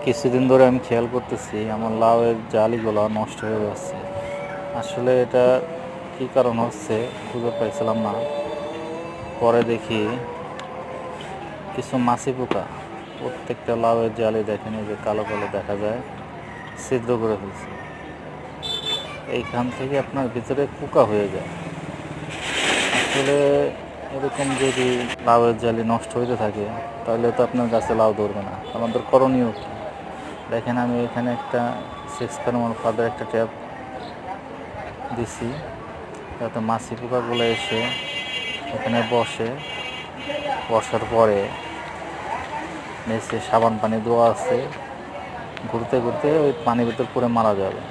কিছুদিন ধরে আমি খেয়াল করতেছি আমার লাউয়ের জালিগুলো নষ্ট হয়ে যাচ্ছে। আসলে এটা কি কারণ হচ্ছে খুঁজে পাইছিলাম না। পরে দেখি কিছু মাছি পোকা প্রত্যেকটা লাউয়ের জালি দেখেন, এই যে কালো কালো দেখা যায়, ছিদ্র করে ফেলছে। এইখান থেকে আপনার ভিতরে পোকা হয়ে যায়। আসলে এরকম যদি লাউয়ের জালি নষ্ট হইতে থাকে তাহলে তো আপনার গাছে লাউ ধরবে না। আমাদের করণীয় কি? দেখেন, আমি এখানে একটা 6 ফেরোমন ফাঁদের একটা ট্যাপ দিছি, যাতে মাছি পোকাগুলো এসে এখানে বসার পরে নিচে সাবান পানি দেওয়া আছে, ঘুরতে ঘুরতে ওই পানির ভিতর পুরো মারা যাবে।